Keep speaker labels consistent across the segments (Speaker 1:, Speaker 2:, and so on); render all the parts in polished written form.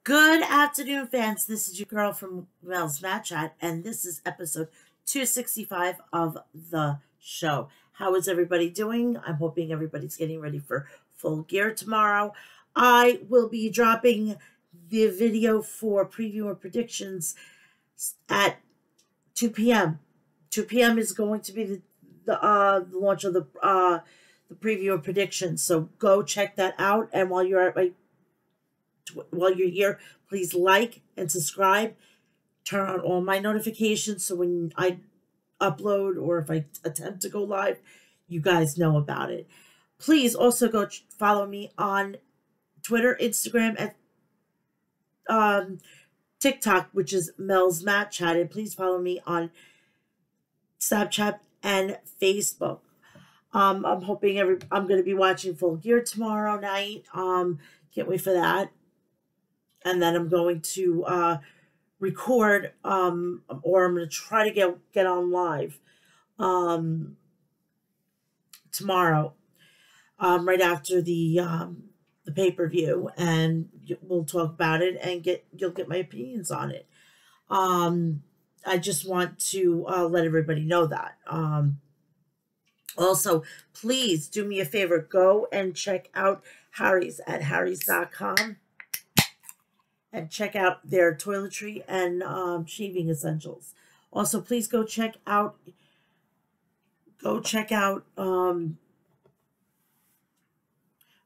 Speaker 1: Good afternoon, fans. This is your girl from Mel'S Mat Chat, and this is episode 265 of the show. How is everybody doing? I'm hoping everybody's getting ready for full gear tomorrow. I will be dropping the video for preview and predictions at 2 p.m. 2 p.m. is going to be the launch of the preview and predictions. So go check that out. And while you're here, please like and subscribe. Turn on all my notifications so when I upload or if I attempt to go live, you guys know about it. Please also go follow me on Twitter, Instagram, and TikTok, which is Mel'S Mat Chat. And please follow me on Snapchat and Facebook. I'm hoping I'm going to be watching Full Gear tomorrow night. Can't wait for that. And then I'm going to record, or I'm going to try to get on live tomorrow, right after the pay-per-view, and we'll talk about it and you'll get my opinions on it. I just want to let everybody know that. Also, please do me a favor, go and check out Harry's at harrys.com. and check out their toiletry and shaving essentials. Also, please go check out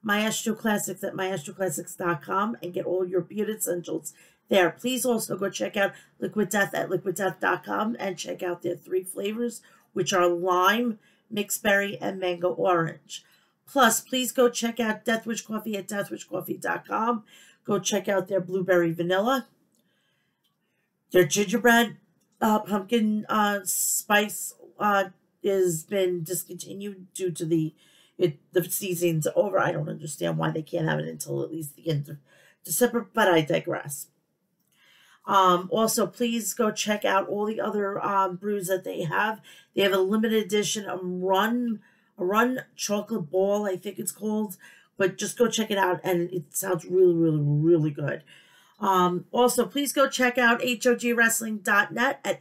Speaker 1: Maestro Classics at maestroclassics.com and get all your beauty essentials there. Please also go check out Liquid Death at liquiddeath.com and check out their 3 flavors, which are lime, mixed berry, and mango orange. Plus, please go check out Deathwish Coffee at deathwishcoffee.com. Go check out their blueberry vanilla, their gingerbread pumpkin spice has been discontinued due to the season's over. I don't understand why they can't have it until at least the end of December, but I digress. Also, please go check out all the other brews that they have. They have a limited edition run chocolate ball, I think it's called. But just go check it out, and it sounds really, really, really good. Also, please go check out hogwrestling.net at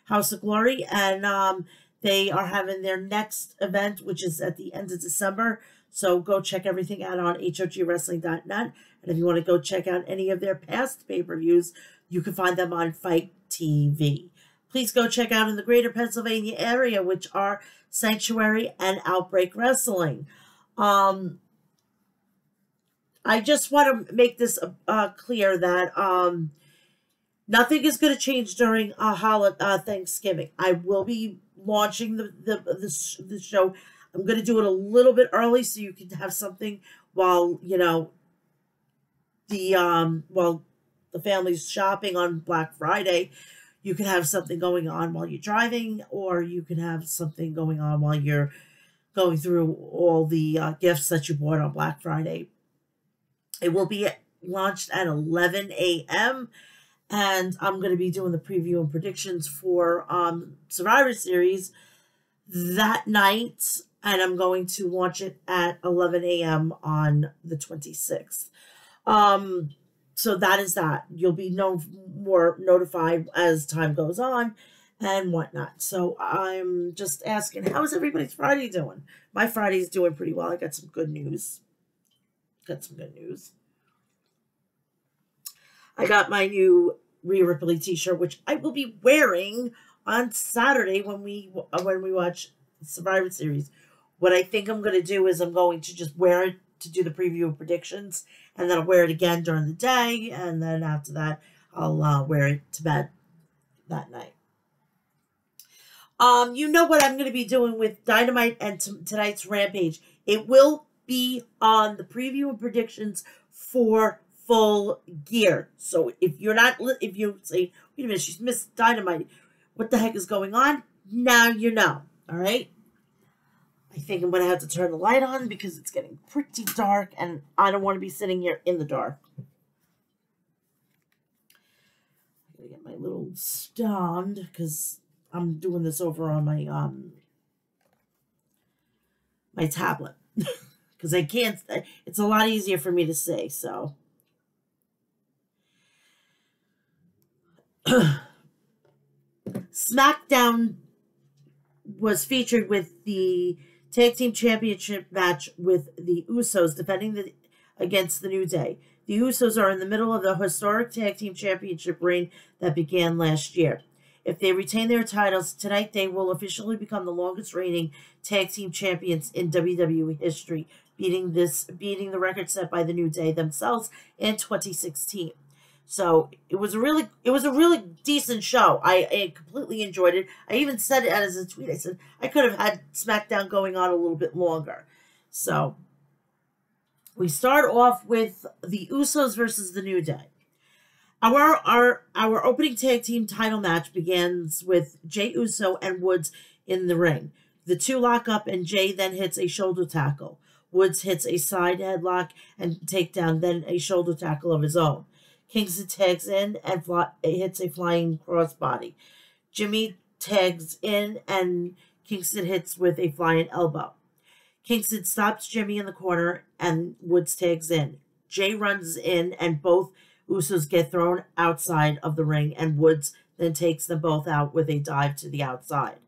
Speaker 1: House of Glory, and they are having their next event, which is at the end of December. So go check everything out on hogwrestling.net. And if you want to go check out any of their past pay-per-views, you can find them on Fight TV. Please go check out in the greater Pennsylvania area, which are Sanctuary and Outbreak Wrestling. I just want to make this clear that nothing is going to change during Thanksgiving. I will be launching the show. I'm going to do it a little bit early so you can have something while the family's shopping on Black Friday. You can have something going on while you're driving, or you can have something going on while you're going through all the gifts that you bought on Black Friday. It will be launched at 11 a.m. and I'm going to be doing the preview and predictions for Survivor Series that night, and I'm going to launch it at 11 a.m. on the 26th. So that is that. You'll be more notified as time goes on and whatnot. So I'm just asking, how's everybody's Friday doing? My Friday's doing pretty well. I got some good news. I got my new Rhea Ripley t-shirt, which I will be wearing on Saturday when we watch Survivor Series. What I think I'm going to do is I'm going to just wear it to do the preview and predictions, and then I'll wear it again during the day, and then after that I'll wear it to bed that night. You know what I'm going to be doing with Dynamite and tonight's Rampage. It will be on the preview and predictions for Full Gear. So if you say, wait a minute, she's missed Dynamite, what the heck is going on? Now you know. All right. I think I'm going to have to turn the light on because it's getting pretty dark and I don't want to be sitting here in the dark. I'm going to get my little stand because I'm doing this over on my my tablet because I can't. It's a lot easier for me to see. So SmackDown was featured with the Tag Team Championship match with the Usos defending against the New Day. The Usos are in the middle of the historic Tag Team Championship reign that began last year. If they retain their titles tonight, they will officially become the longest reigning Tag Team Champions in WWE history, beating the record set by the New Day themselves in 2016. So it was a really decent show. I completely enjoyed it. I even said it as a tweet. I said I could have had SmackDown going on a little bit longer. So we start off with the Usos versus the New Day. Our opening tag team title match begins with Jey Uso and Woods in the ring. The two lock up and Jey then hits a shoulder tackle. Woods hits a side headlock and takedown, then a shoulder tackle of his own. Kingston tags in and hits a flying crossbody. Jimmy tags in and Kingston hits with a flying elbow. Kingston stops Jimmy in the corner and Woods tags in. Jey runs in and both Usos get thrown outside of the ring and Woods then takes them both out with a dive to the outside.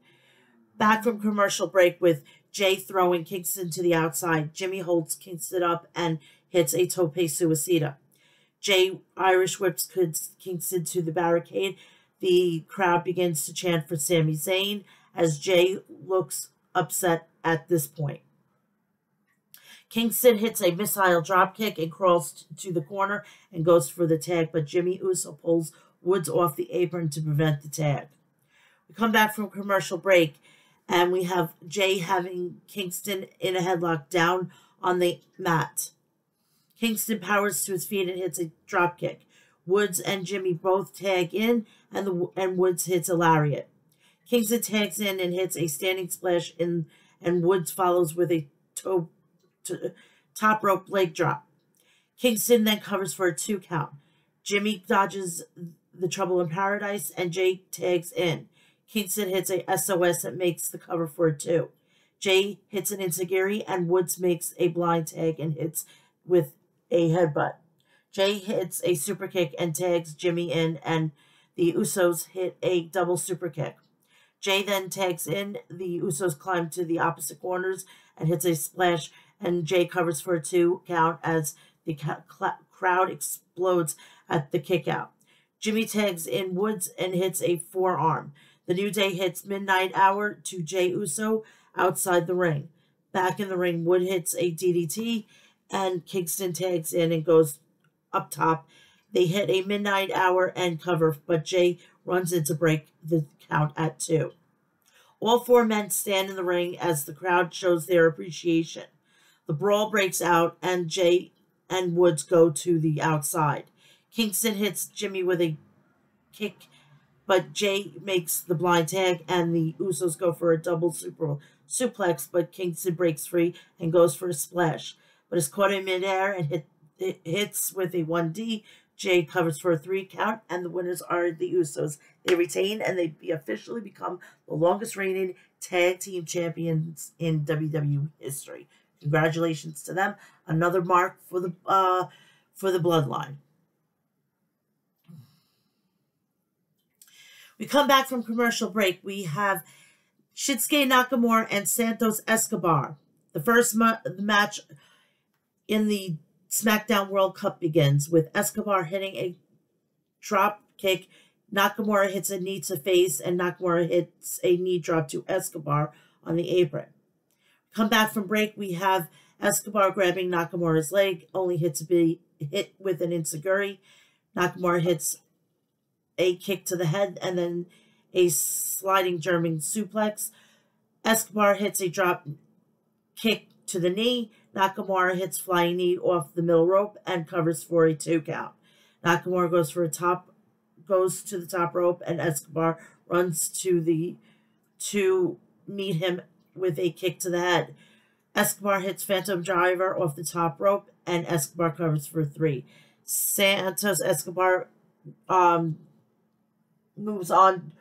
Speaker 1: Back from commercial break with Jey throwing Kingston to the outside. Jimmy holds Kingston up and hits a tope suicida. Jey Irish whips Kingston to the barricade. The crowd begins to chant for Sami Zayn as Jey looks upset at this point. Kingston hits a missile dropkick and crawls to the corner and goes for the tag, but Jimmy Uso pulls Woods off the apron to prevent the tag. We come back from commercial break, and we have Jey having Kingston in a headlock down on the mat. Kingston powers to his feet and hits a dropkick. Woods and Jimmy both tag in, and Woods hits a lariat. Kingston tags in and hits a standing splash, and Woods follows with a top rope leg drop. Kingston then covers for a 2 count. Jimmy dodges the Trouble in Paradise, and Jey tags in. Kingston hits a SOS that makes the cover for a 2. Jey hits an enziguri, and Woods makes a blind tag and hits with a headbutt. Jey hits a super kick and tags Jimmy in, and the Usos hit a double super kick. Jey then tags in. The Usos climb to the opposite corners and hits a splash, and Jey covers for a 2 count as the crowd explodes at the kick out. Jimmy tags in Woods and hits a forearm. The New Day hits Midnight Hour to Jey Uso outside the ring. Back in the ring, Wood hits a DDT, and Kingston tags in and goes up top. They hit a Midnight Hour and cover, but Jey runs in to break the count at 2. All 4 men stand in the ring as the crowd shows their appreciation. The brawl breaks out, and Jey and Woods go to the outside. Kingston hits Jimmy with a kick, but Jey makes the blind tag, and the Usos go for a double suplex, but Kingston breaks free and goes for a splash, but is caught in midair and hits with a 1D. Jey covers for a 3 count, and the winners are the Usos. They retain, and they officially become the longest reigning tag team champions in WWE history. Congratulations to them. Another mark for the bloodline. We come back from commercial break. We have Shinsuke Nakamura and Santos Escobar. The first match in the SmackDown World Cup begins with Escobar hitting a drop kick. Nakamura hits a knee to face, and Nakamura hits a knee drop to Escobar on the apron. Come back from break, we have Escobar grabbing Nakamura's leg, only to be hit with an enziguri. Nakamura hits a kick to the head and then a sliding German suplex. Escobar hits a drop kick to the knee. Nakamura hits flying knee off the middle rope and covers for a 2 count. Nakamura goes to the top rope, and Escobar runs to meet him with a kick to the head. Escobar hits Phantom Driver off the top rope, and Escobar covers for 3. Santos Escobar moves on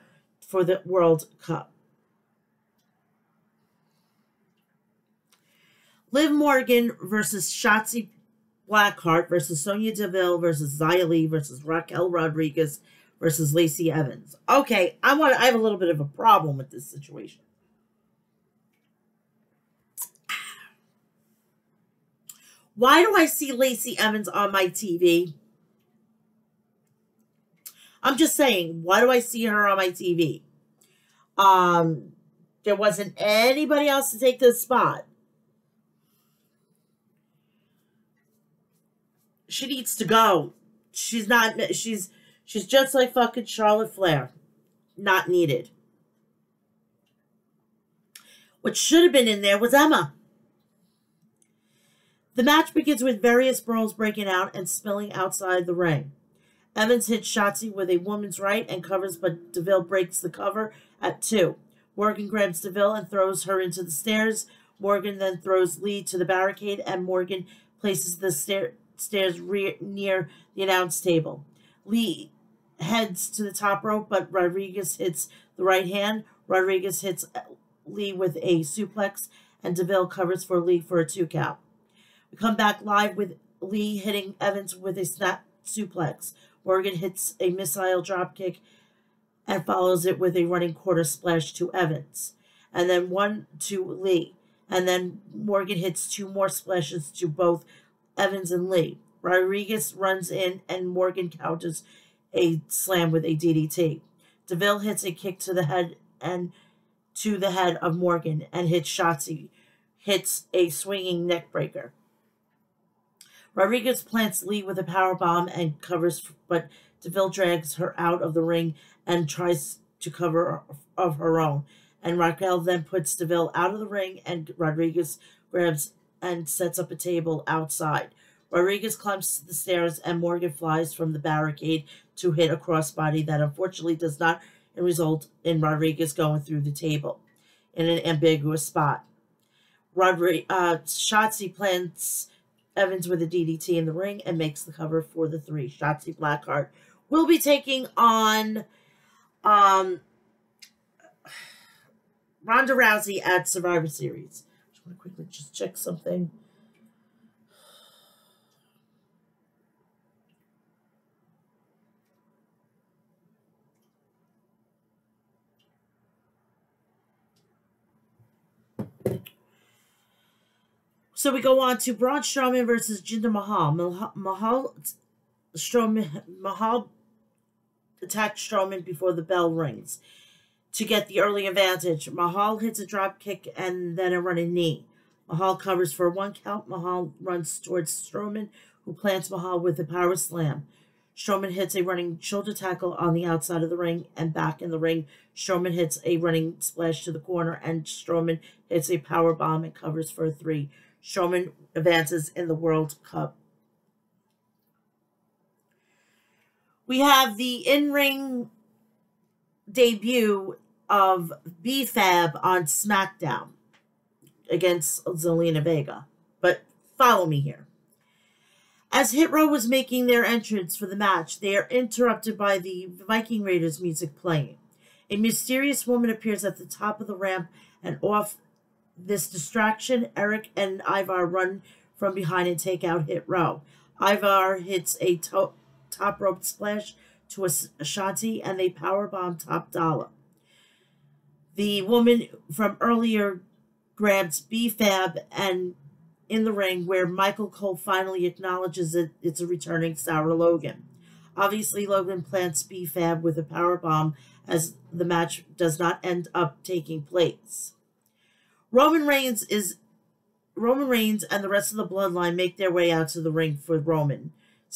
Speaker 1: for the World Cup. Liv Morgan versus Shotzi Blackheart versus Sonya Deville versus Xia Li versus Raquel Rodriguez versus Lacey Evans. Okay, I have a little bit of a problem with this situation. Why do I see Lacey Evans on my TV? I'm just saying, why do I see her on my TV? There wasn't anybody else to take this spot. She needs to go. She's just like fucking Charlotte Flair. Not needed. What should have been in there was Emma. The match begins with various brawls breaking out and spilling outside the ring. Evans hits Shotzi with a woman's right and covers, but DeVille breaks the cover at 2. Morgan grabs DeVille and throws her into the stairs. Morgan then throws Lee to the barricade, and Morgan places the stairs near the announce table. Lee heads to the top rope, but Rodriguez hits the right hand. Rodriguez hits Lee with a suplex, and DeVille covers for Lee for a 2 count. We come back live with Lee hitting Evans with a snap suplex. Morgan hits a missile dropkick and follows it with a running quarter splash to Evans. And then 1 to Lee. And then Morgan hits 2 more splashes to both Evans and Lee. Rodriguez runs in and Morgan counters a slam with a DDT. DeVille hits a kick to the head of Morgan and hits Shotzi. Hits a swinging neck breaker. Rodriguez plants Lee with a powerbomb and covers, but DeVille drags her out of the ring and tries to cover of her own. And Raquel then puts DeVille out of the ring, and Rodriguez grabs and sets up a table outside. Rodriguez climbs the stairs, and Morgan flies from the barricade to hit a crossbody that unfortunately does not result in Rodriguez going through the table in an ambiguous spot. Shotzi plants Evans with a DDT in the ring and makes the cover for the 3. Shotzi Blackheart will be taking on Ronda Rousey at Survivor Series. I just want to quickly just check something. So we go on to Braun Strowman versus Jinder Mahal. Mahal attacked Strowman before the bell rings to get the early advantage. Mahal hits a drop kick and then a running knee. Mahal covers for 1 count. Mahal runs towards Strowman, who plants Mahal with a power slam. Strowman hits a running shoulder tackle on the outside of the ring, and back in the ring, Strowman hits a running splash to the corner, and Strowman hits a power bomb and covers for a 3. Strowman advances in the World Cup. We have the in-ring debut of B-Fab on SmackDown against Zelina Vega. But follow me here. As Hit Row was making their entrance for the match, they are interrupted by the Viking Raiders music playing. A mysterious woman appears at the top of the ramp, and off this distraction, Eric and Ivar run from behind and take out Hit Row. Ivar hits a top rope splash to Ashanti, and they powerbomb Top Dollar. The woman from earlier grabs B-Fab and in the ring, where Michael Cole finally acknowledges that it's a returning Sarah Logan. Obviously, Logan plants B-Fab with a powerbomb as the match does not end up taking place. Roman Reigns and the rest of the bloodline make their way out to the ring for Roman. A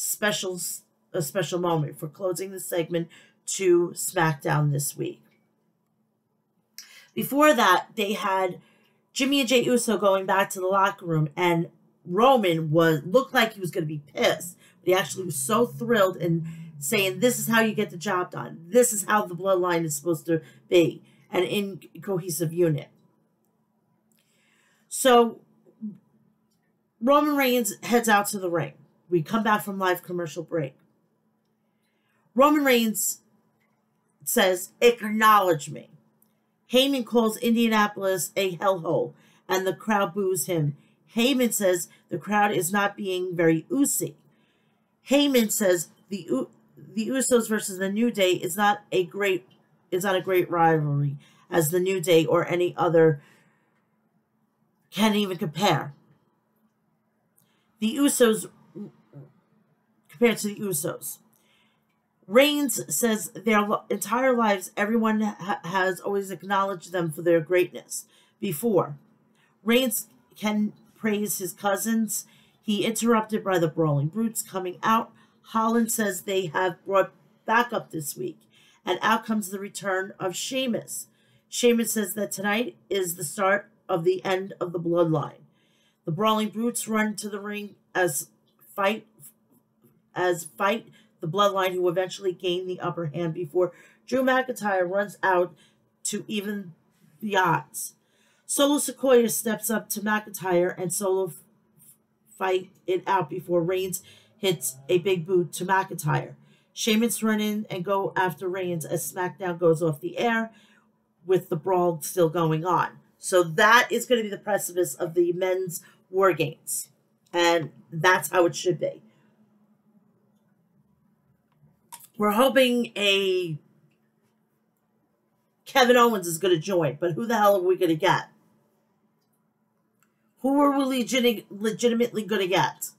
Speaker 1: special moment for closing the segment to SmackDown this week. Before that, they had Jimmy and Jey Uso going back to the locker room, and Roman looked like he was going to be pissed. But he actually was so thrilled and saying, this is how you get the job done. This is how the bloodline is supposed to be, and in cohesive unit. So Roman Reigns heads out to the ring. We come back from live commercial break. Roman Reigns says, acknowledge me. Heyman calls Indianapolis a hellhole, and the crowd boos him. Heyman says the crowd is not being very oozy. Heyman says the the Usos versus the New Day is not a great rivalry as the New Day or any other can even compare. The Usos compared to the Usos. Reigns says their entire lives everyone has always acknowledged them for their greatness. Before Reigns can praise his cousins, he interrupted by the Brawling Brutes coming out. Holland says they have brought backup this week, and out comes the return of Sheamus. Sheamus says that tonight is the start of the end of the bloodline. The Brawling Brutes run to the ring as fight the bloodline, who eventually gain the upper hand before Drew McIntyre runs out to even the odds. Solo Sikoa steps up to McIntyre and Solo fight it out before Reigns hits a big boot to McIntyre. Sheamus run in and go after Reigns as SmackDown goes off the air with the brawl still going on. So that is going to be the precipice of the men's War Games. And that's how it should be. We're hoping a Kevin Owens is going to join, but who the hell are we going to get? Who are we legitimately going to get?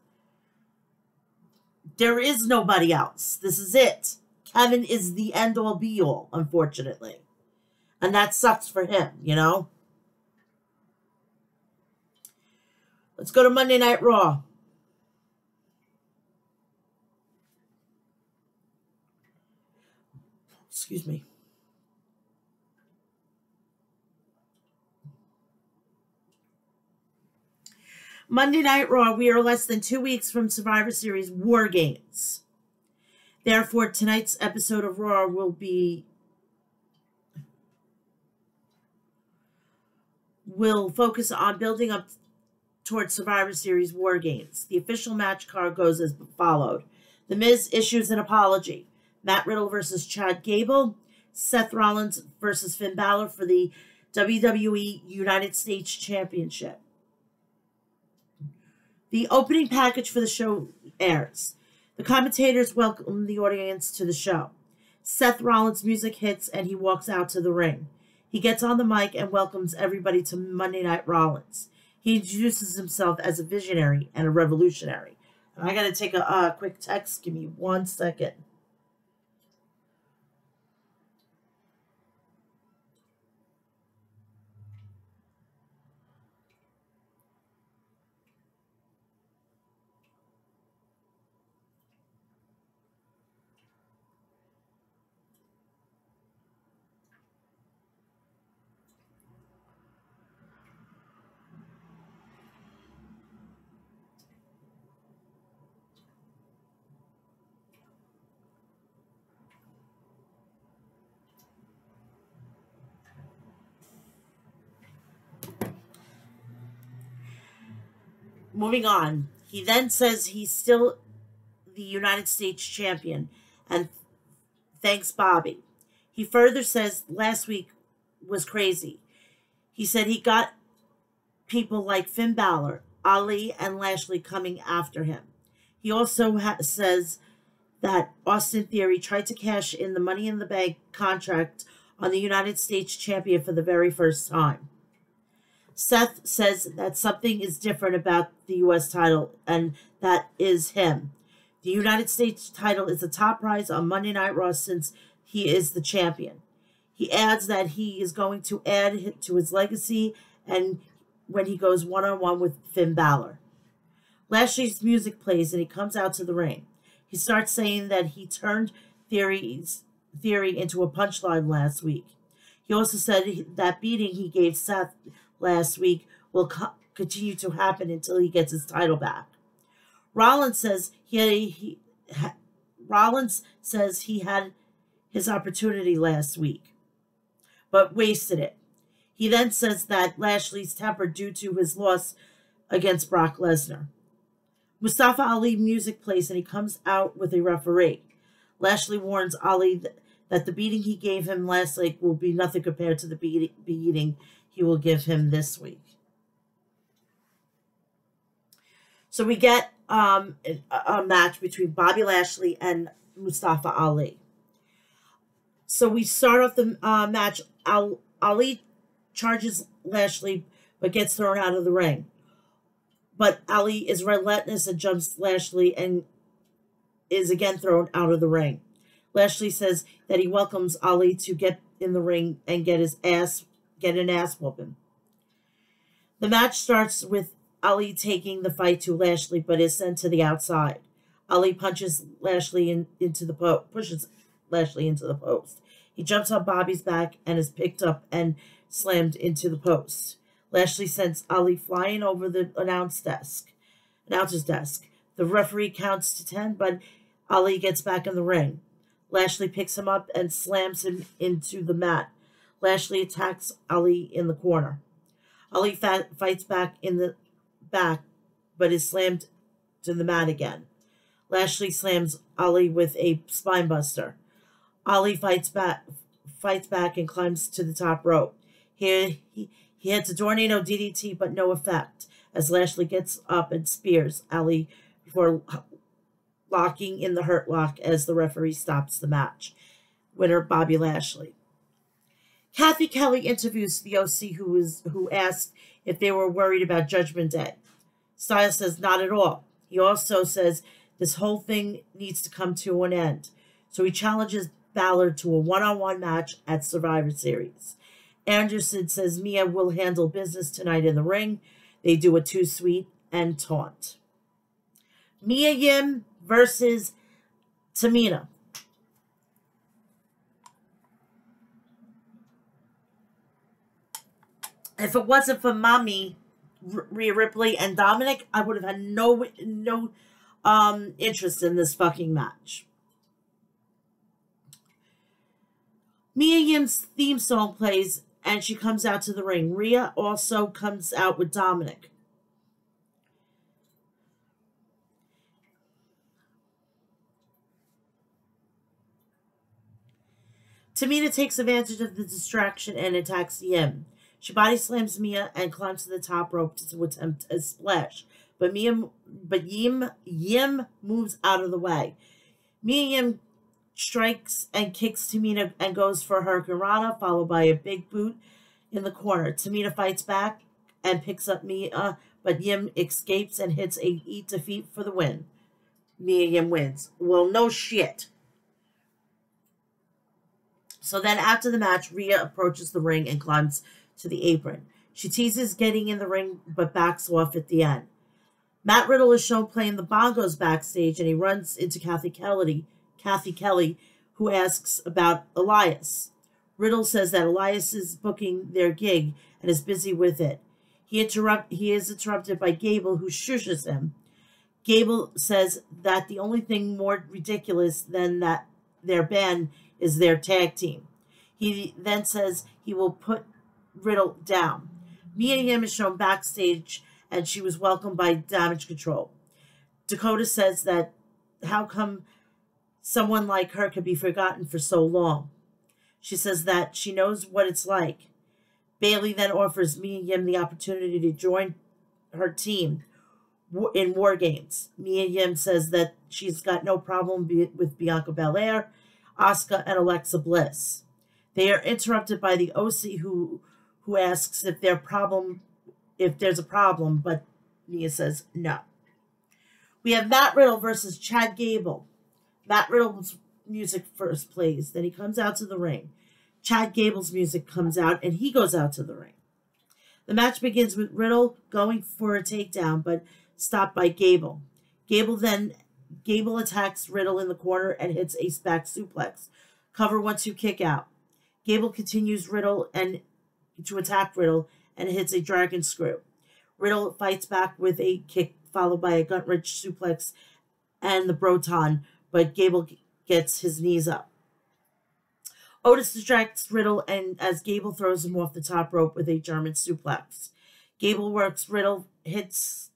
Speaker 1: There is nobody else. This is it. Kevin is the end-all be-all, unfortunately. And that sucks for him, you know? Let's go to Monday Night Raw. Excuse me. Monday Night Raw, we are less than 2 weeks from Survivor Series War Games. Therefore, tonight's episode of Raw will focus on building up towards Survivor Series War Games. The official match card goes as followed. The Miz issues an apology. Matt Riddle versus Chad Gable. Seth Rollins versus Finn Balor for the WWE United States Championship. The opening package for the show airs. The commentators welcome the audience to the show. Seth Rollins' music hits and he walks out to the ring. He gets on the mic and welcomes everybody to Monday Night Rollins. He introduces himself as a visionary and a revolutionary. And I got to take a quick text. Give me 1 second. Moving on. He then says he's still the United States champion and thanks Bobby. He further says last week was crazy. He said he got people like Finn Balor, Ali, and Lashley coming after him. He also says that Austin Theory tried to cash in the Money in the Bank contract on the United States champion for the very first time. Seth says that something is different about the U.S. title, and that is him. The United States title is the top prize on Monday Night Raw since he is the champion. He adds that he is going to add to his legacy and when he goes one-on-one with Finn Balor. Lashley's music plays and he comes out to the ring. He starts saying that he turned Theory into a punchline last week. He also said that beating he gave Seth last week will continue to happen until he gets his title back. Rollins says he had his opportunity last week, but wasted it. He then says that Lashley's tempered due to his loss against Brock Lesnar. Mustafa Ali music plays and he comes out with a referee. Lashley warns Ali that the beating he gave him last week will be nothing compared to the beating he will give him this week. So we get a match between Bobby Lashley and Mustafa Ali. So we start off the match. Ali charges Lashley, but gets thrown out of the ring. But Ali is relentless and jumps Lashley and is again thrown out of the ring. Lashley says that he welcomes Ali to get in the ring and get an ass whooping. The match starts with Ali taking the fight to Lashley, but is sent to the outside. Ali punches Lashley pushes Lashley into the post. He jumps on Bobby's back and is picked up and slammed into the post. Lashley sends Ali flying over the announcer's desk. The referee counts to 10, but Ali gets back in the ring. Lashley picks him up and slams him into the mat. Lashley attacks Ali in the corner. Ali fights back in the back, but is slammed to the mat again. Lashley slams Ali with a spinebuster. Ali fights back and climbs to the top rope. Here he hits a tornado DDT, but no effect, as Lashley gets up and spears Ali before locking in the hurt lock as the referee stops the match. Winner Bobby Lashley. Kathy Kelly interviews the OC, who asked if they were worried about Judgment Day. Styles says not at all. He also says this whole thing needs to come to an end. So he challenges Balor to a one-on-one match at Survivor Series. Anderson says Mia will handle business tonight in the ring. They do a 2-sweet and taunt. Mia Yim versus Tamina. If it wasn't for Mommy, Rhea Ripley, and Dominic, I would have had no interest in this fucking match. Mia Yim's theme song plays, and she comes out to the ring. Rhea also comes out with Dominic. Tamina takes advantage of the distraction and attacks Yim. She body slams Mia and climbs to the top rope to attempt a splash, but Yim moves out of the way. Mia Yim strikes and kicks Tamina and goes for a Hurricane Rana, followed by a big boot in the corner. Tamina fights back and picks up Mia, but Yim escapes and hits a eat defeat for the win. Mia Yim wins. Well, no shit. So then after the match, Rhea approaches the ring and climbs to the apron. She teases getting in the ring, but backs off at the end. Matt Riddle is shown playing the bongos backstage, and he runs into Kathy Kelly, who asks about Elias. Riddle says that Elias is booking their gig and is busy with it. He is interrupted by Gable, who shushes him. Gable says that the only thing more ridiculous than that their band is their tag team. He then says he will put Riddle down. Mia Yim is shown backstage, and she was welcomed by Damage Control. Dakota says that how come someone like her could be forgotten for so long. She says that she knows what it's like. Bailey then offers Mia Yim the opportunity to join her team in War Games. Mia Yim says that she's got no problem with Bianca Belair, Asuka, and Alexa Bliss. They are interrupted by the OC, who asks if there's a problem, but Mia says no. We have Matt Riddle versus Chad Gable. Matt Riddle's music first plays, then he comes out to the ring. Chad Gable's music comes out, and he goes out to the ring. The match begins with Riddle going for a takedown, but stopped by Gable. Gable attacks Riddle in the corner and hits a back suplex. Cover 1-2 kick out. Gable continues to attack Riddle and hits a dragon screw. Riddle fights back with a kick followed by a gut-wrench suplex and the Broton, but Gable gets his knees up. Otis distracts Riddle and as Gable throws him off the top rope with a German suplex. Gable works Riddle, hits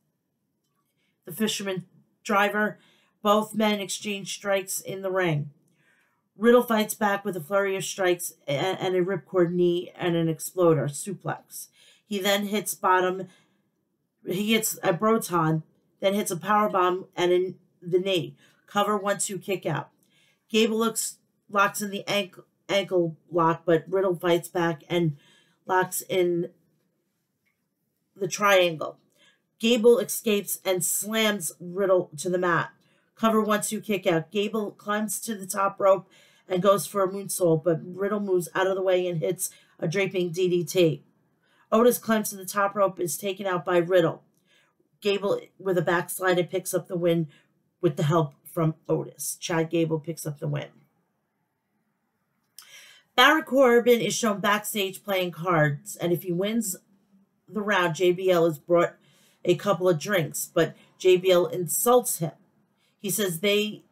Speaker 1: the fisherman driver. Both men exchange strikes in the ring. Riddle fights back with a flurry of strikes and a ripcord knee and an exploder suplex. He then hits he hits a Broton, then hits a powerbomb and the knee. Cover 1-2 kick out. Gable locks in the ankle lock, but Riddle fights back and locks in the triangle. Gable escapes and slams Riddle to the mat. Cover 1-2 kick out. Gable climbs to the top rope and goes for a moonsault, but Riddle moves out of the way and hits a draping DDT. Otis climbs to the top rope, is taken out by Riddle. Gable, with a backslide, and picks up the win with the help from Otis. Chad Gable picks up the win. Baron Corbin is shown backstage playing cards, and if he wins the round, JBL is brought a couple of drinks, but JBL insults him. He then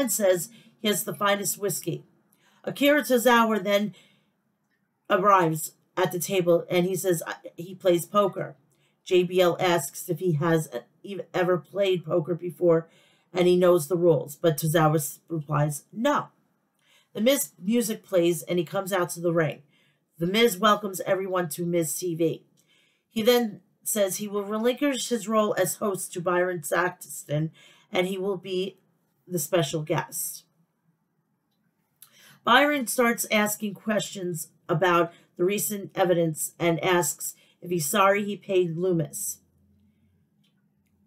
Speaker 1: says he has the finest whiskey. Akira Tozawa then arrives at the table and he says he plays poker. JBL asks if he has ever played poker before and he knows the rules, but Tozawa replies no. The Miz music plays and he comes out to the ring. The Miz welcomes everyone to Miz TV. He then says he will relinquish his role as host to Byron Saxton and he will be the special guest. Byron starts asking questions about the recent evidence and asks if he's sorry he paid Loomis.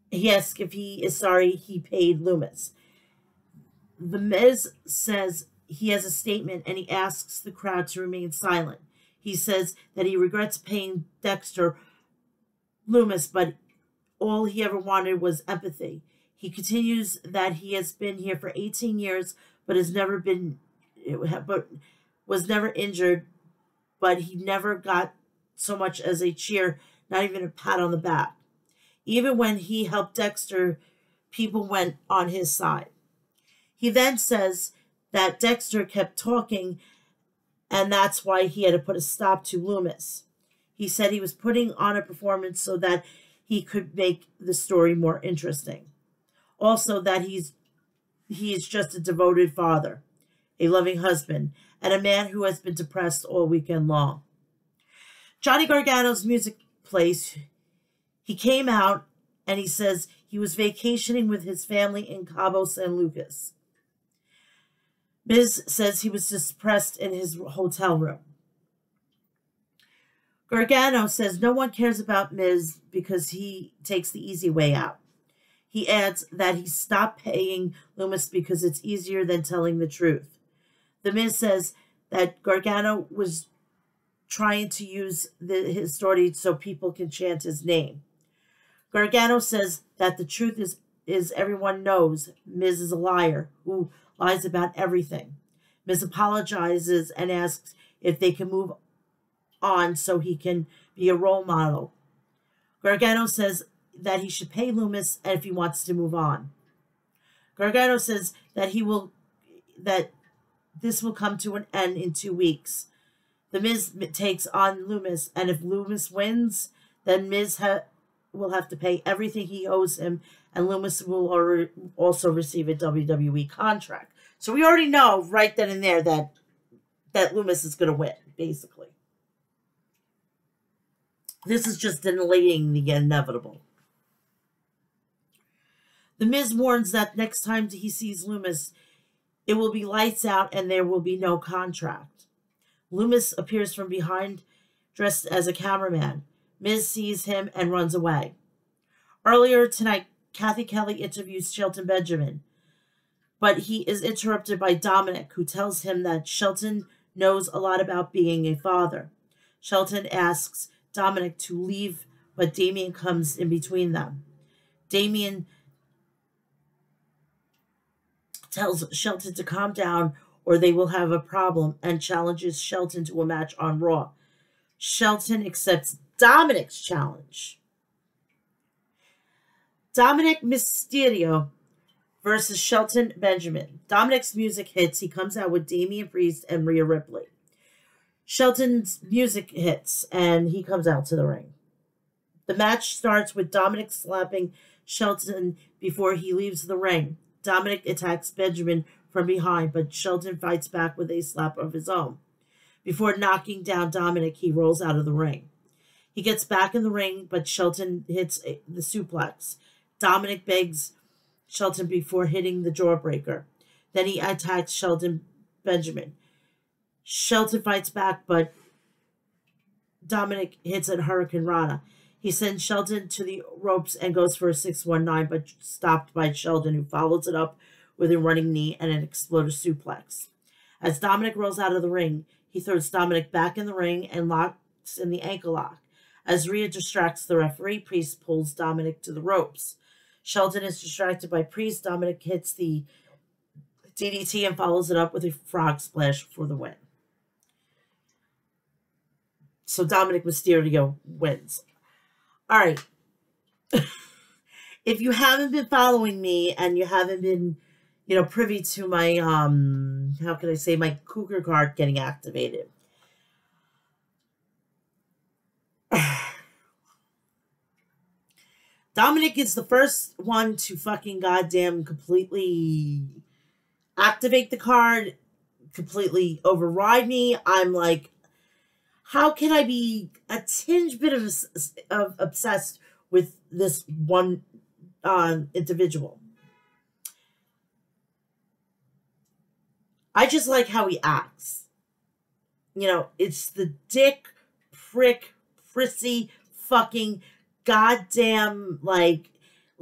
Speaker 1: He asks if he is sorry he paid Loomis. The Miz says he has a statement and he asks the crowd to remain silent. He says that he regrets paying Dexter Loomis, but all he ever wanted was empathy. He continues that he has been here for 18 years, but was never injured, but he never got so much as a cheer, not even a pat on the back. Even when he helped Dexter, people went on his side. He then says that Dexter kept talking, and that's why he had to put a stop to Loomis. He said he was putting on a performance so that he could make the story more interesting. Also, that he is just a devoted father, a loving husband, and a man who has been depressed all weekend long. Johnny Gargano's music plays. He came out and he says he was vacationing with his family in Cabo San Lucas. Miz says he was depressed in his hotel room. Gargano says no one cares about Miz because he takes the easy way out. He adds that he stopped paying Loomis because it's easier than telling the truth. The Miz says that Gargano was trying to use his story so people can chant his name. Gargano says that the truth is everyone knows Miz is a liar who lies about everything. Miz apologizes and asks if they can move on so he can be a role model. Gargano says that he should pay Loomis and if he wants to move on. Gargano says that this will come to an end in 2 weeks. The Miz takes on Loomis, and if Loomis wins, then Miz will have to pay everything he owes him, and Loomis will also receive a WWE contract. So we already know right then and there that Loomis is going to win, basically. This is just delaying the inevitable. The Miz warns that next time he sees Loomis, it will be lights out and there will be no contract. Loomis appears from behind, dressed as a cameraman. Miz sees him and runs away. Earlier tonight, Kathy Kelly interviews Shelton Benjamin, but he is interrupted by Dominic, who tells him that Shelton knows a lot about being a father. Shelton asks Dominic to leave, but Damien comes in between them. Damien tells Shelton to calm down or they will have a problem and challenges Shelton to a match on Raw. Shelton accepts Dominic's challenge. Dominic Mysterio versus Shelton Benjamin. Dominic's music hits. He comes out with Damian Priest and Rhea Ripley. Shelton's music hits and he comes out to the ring. The match starts with Dominic slapping Shelton before he leaves the ring. Dominic attacks Benjamin from behind, but Shelton fights back with a slap of his own. Before knocking down Dominic, he rolls out of the ring. He gets back in the ring, but Shelton hits the suplex. Dominic begs Shelton before hitting the jawbreaker. Then he attacks Shelton Benjamin. Shelton fights back, but Dominic hits at Hurricane Rana. He sends Shelton to the ropes and goes for a 619, but stopped by Sheldon, who follows it up with a running knee and an exploder suplex. As Dominic rolls out of the ring, he throws Dominic back in the ring and locks in the ankle lock. As Rhea distracts the referee, Priest pulls Dominic to the ropes. Sheldon is distracted by Priest. Dominic hits the DDT and follows it up with a frog splash for the win. So Dominic Mysterio wins. All right. If you haven't been following me and you haven't been, privy to my, how can I say, my Cougar card getting activated. Dominic is the first one to fucking goddamn completely activate the card, completely override me. I'm like, how can I be a tinge bit of obsessed with this one individual? I just like how he acts. It's the dick, prick, prissy, fucking goddamn,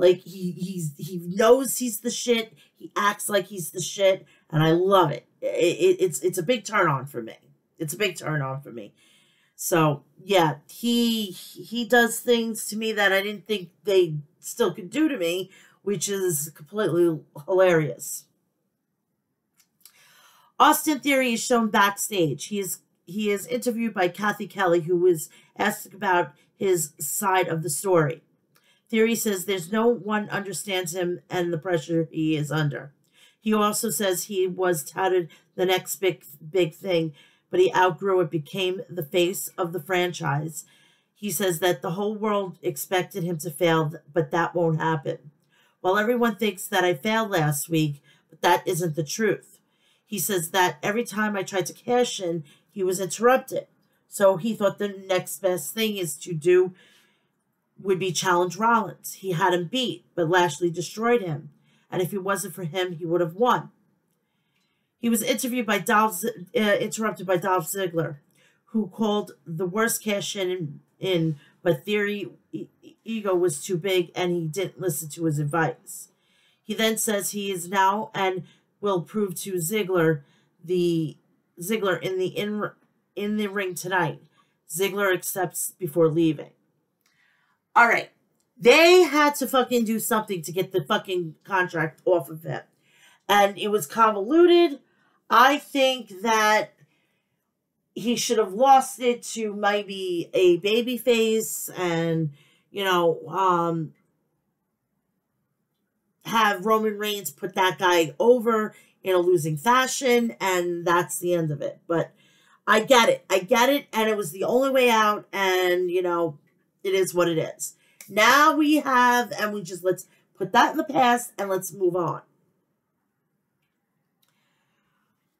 Speaker 1: he knows he's the shit. He acts like he's the shit, and I love it. It's a big turn on for me. It's a big turn on for me. So yeah, he does things to me that I didn't think they still could do to me, which is completely hilarious. Austin Theory is shown backstage. He is interviewed by Kathy Kelly, who was asked about his side of the story. Theory says there's no one understands him and the pressure he is under. He also says he was touted the next big thing, but he outgrew it, became the face of the franchise. He says that the whole world expected him to fail, but that won't happen. Well, everyone thinks that I failed last week, but that isn't the truth. He says that every time I tried to cash in, he was interrupted. So he thought the next best thing is to do would be challenge Rollins. He had him beat, but Lashley destroyed him. And if it wasn't for him, he would have won. He was interviewed by interrupted by Dolph Ziggler, who called the worst cash in, but Theory ego was too big and he didn't listen to his advice. He then says he is now and will prove to Ziggler in the ring tonight. Ziggler accepts before leaving. All right. They had to fucking do something to get the fucking contract off of him. And it was convoluted. I think that he should have lost it to maybe a baby face and, have Roman Reigns put that guy over in a losing fashion, and that's the end of it. But I get it. And it was the only way out, and, it is what it is. Now we have, and let's put that in the past, and let's move on.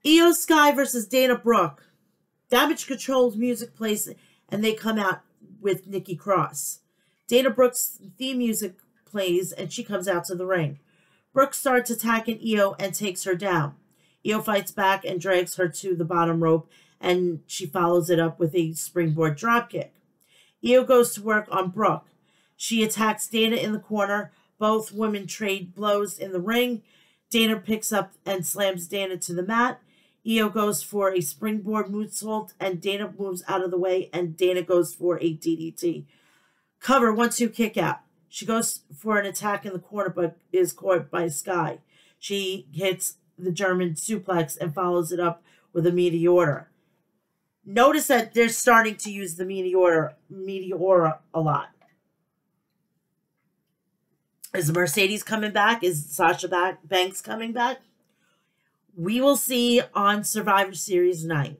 Speaker 1: Io Sky versus Dana Brooke. Damage Control's music plays, and they come out with Nikki Cross. Dana Brooke's theme music plays, and she comes out to the ring. Brooke starts attacking Io and takes her down. Io fights back and drags her to the bottom rope, and she follows it up with a springboard dropkick. Io goes to work on Brooke. She attacks Dana in the corner. Both women trade blows in the ring. Dana picks up and slams Dana to the mat. Io goes for a springboard moonsault, and Dana moves out of the way, and Dana goes for a DDT. Cover, 1-2 kick out. She goes for an attack in the corner, but is caught by Sky. She hits the German suplex and follows it up with a Meteora. Notice that they're starting to use the Meteora a lot. Is Mercedes coming back? Is Sasha Banks coming back? We will see on Survivor Series 9.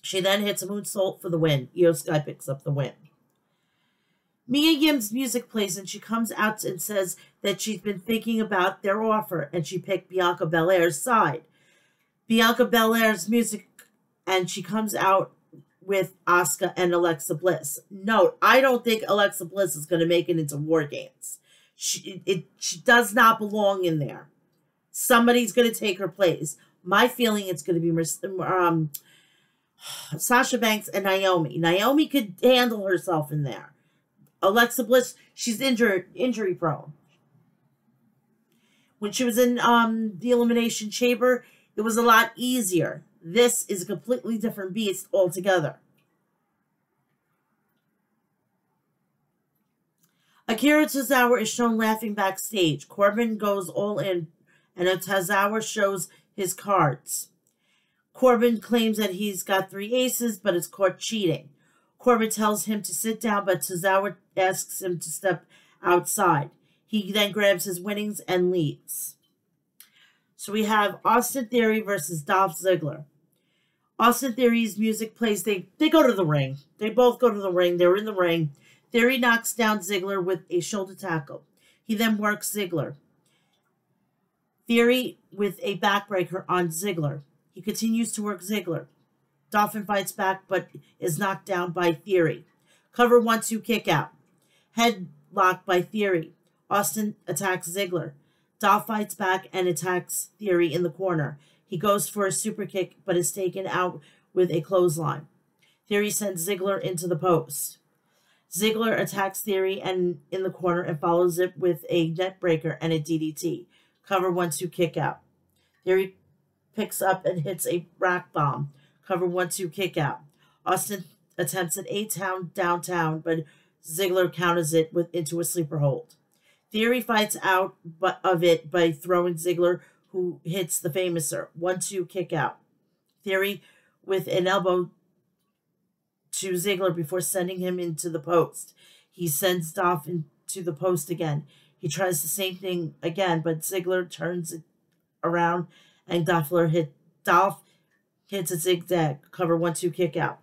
Speaker 1: She then hits a moonsault for the win. Io Sky picks up the win. Mia Yim's music plays, and she comes out and says that she's been thinking about their offer, and she picked Bianca Belair's side. Bianca Belair's music, and she comes out with Asuka and Alexa Bliss. Note, I don't think Alexa Bliss is going to make it into War Games. She does not belong in there. somebody's going to take her place. My feeling it's going to be Sasha Banks and Naomi. Naomi could handle herself in there. Alexa Bliss, she's injury prone. When she was in the Elimination Chamber, it was a lot easier. This is a completely different beast altogether. Akira Tozawa is shown laughing backstage. Corbin goes all in, and Tozawa shows his cards. Corbin claims that he's got 3 aces, but is caught cheating. Corbin tells him to sit down, but Tozawa asks him to step outside. He then grabs his winnings and leaves. So we have Austin Theory versus Dolph Ziggler. Austin Theory's music plays. They go to the ring. They both go to the ring. They're in the ring. Theory knocks down Ziggler with a shoulder tackle. He then works Ziggler. Theory with a backbreaker on Ziggler. He continues to work Ziggler. Dolphin fights back but is knocked down by Theory. Cover 1-2 kick out. Headlock by Theory. Austin attacks Ziggler. Dolph fights back and attacks Theory in the corner. He goes for a super kick but is taken out with a clothesline. Theory sends Ziggler into the post. Ziggler attacks Theory and in the corner and follows it with a net breaker and a DDT. Cover 1-2 kick out. Theory picks up and hits a rack bomb. Cover 1-2 kick out. Austin attempts an 8-count downtown, but Ziggler counters it into a sleeper hold. Theory fights out of it by throwing Ziggler, who hits the Famouser. 1-2 kick out. Theory with an elbow to Ziggler before sending him into the post. He sends Dolph into the post again. He tries the same thing again, but Ziggler turns it around and Dolph hits a zigzag. Cover 1-2 kick out.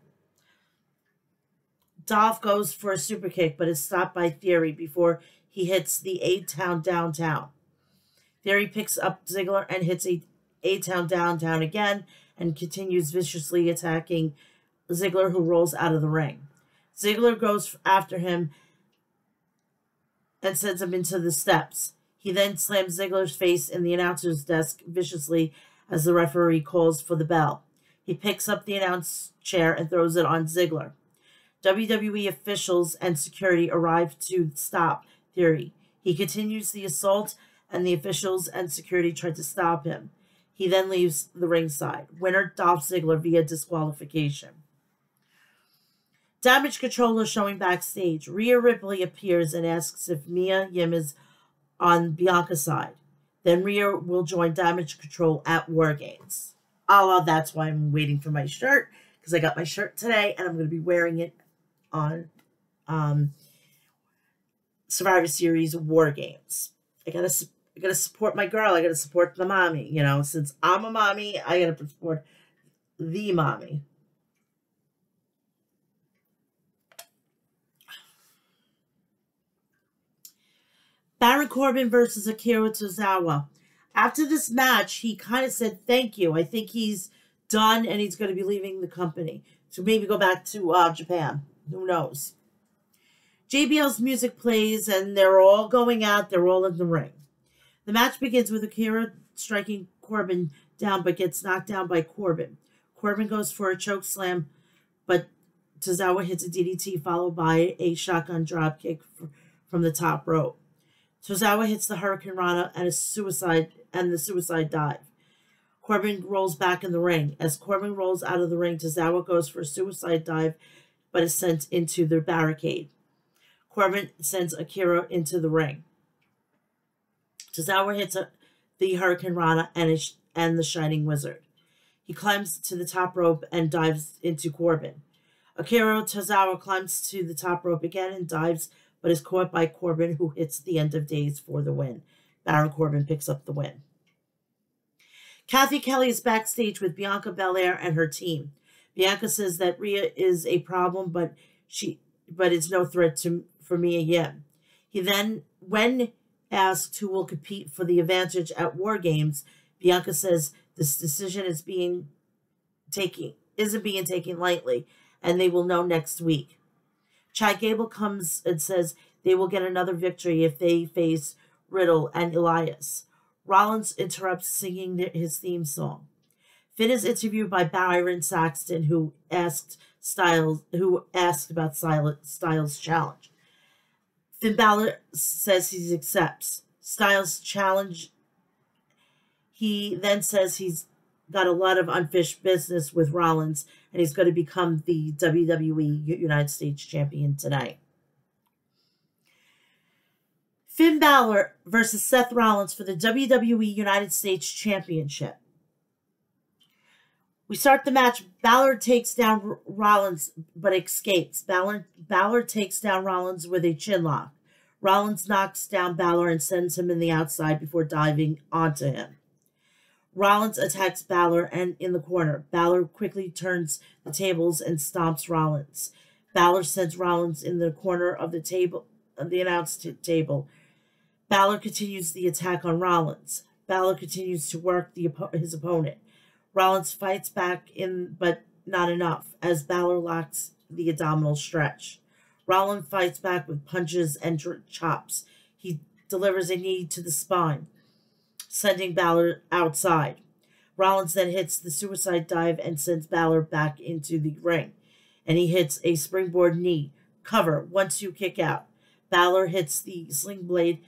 Speaker 1: Dolph goes for a super kick, but is stopped by Theory before he hits the 8-count downtown. Theory picks up Ziggler and hits a 8-count downtown again and continues viciously attacking Ziggler, who rolls out of the ring. Ziggler goes after him and sends him into the steps. He then slams Ziggler's face in the announcer's desk viciously as the referee calls for the bell. He picks up the announce chair and throws it on Ziggler. WWE officials and security arrive to stop Theory. He continues the assault, and the officials and security try to stop him. He then leaves the ringside. Winner, Dolph Ziggler via disqualification. Damage Control is showing backstage. Rhea Ripley appears and asks if Mia Yim is on Bianca's side. Then Rhea will join Damage Control at War Games. That's why I'm waiting for my shirt, because I got my shirt today, and I'm going to be wearing it on Survivor Series War Games. I gotta support my girl. I gotta support the mommy. You know, since I'm a mommy, I gotta support the mommy. Baron Corbin versus Akira Tozawa. After this match, he kind of said thank you. I think he's done and he's going to be leaving the company. So maybe go back to Japan. Who knows? JBL's music plays and they're all going out. They're all in the ring. The match begins with Akira striking Corbin down but gets knocked down by Corbin. Corbin goes for a choke slam, but Tozawa hits a DDT followed by a shotgun drop kick from the top rope. Tozawa hits the Hurricane Rana and the suicide dive. Corbin rolls back in the ring. As Corbin rolls out of the ring, Tozawa goes for a suicide dive but is sent into the barricade. Corbin sends Akira into the ring. Tozawa hits the Hurricane Rana and the Shining Wizard. He climbs to the top rope and dives into Corbin. Akira Tozawa climbs to the top rope again and dives, but is caught by Corbin, who hits the End of Days for the win. Baron Corbin picks up the win. Kathy Kelly is backstage with Bianca Belair and her team. Bianca says that Rhea is a problem, but it's no threat for Mia Yim. He then, when asked who will compete for the advantage at War Games, Bianca says this decision isn't being taken lightly, and they will know next week. Chad Gable comes and says they will get another victory if they face Riddle and Elias. Rollins interrupts singing his theme song. Finn is interviewed by Byron Saxton, who asked about Styles' challenge. Finn Balor says he accepts Styles' challenge. He then says he's got a lot of unfinished business with Rollins, and he's going to become the WWE United States Champion tonight. Finn Balor versus Seth Rollins for the WWE United States Championship. We start the match. Balor takes down Rollins, but escapes. Balor takes down Rollins with a chin lock. Rollins knocks down Balor and sends him in the outside before diving onto him. Rollins attacks Balor and in the corner. Balor quickly turns the tables and stomps Rollins. Balor sends Rollins in the corner of the table, of the announce table. Balor continues the attack on Rollins. Balor continues to work his opponent. Rollins fights back but not enough, as Balor locks the abdominal stretch. Rollins fights back with punches and chops. He delivers a knee to the spine, sending Balor outside. Rollins then hits the suicide dive and sends Balor back into the ring. And he hits a springboard knee. Cover, 1-2 kick out. Balor hits the sling blade.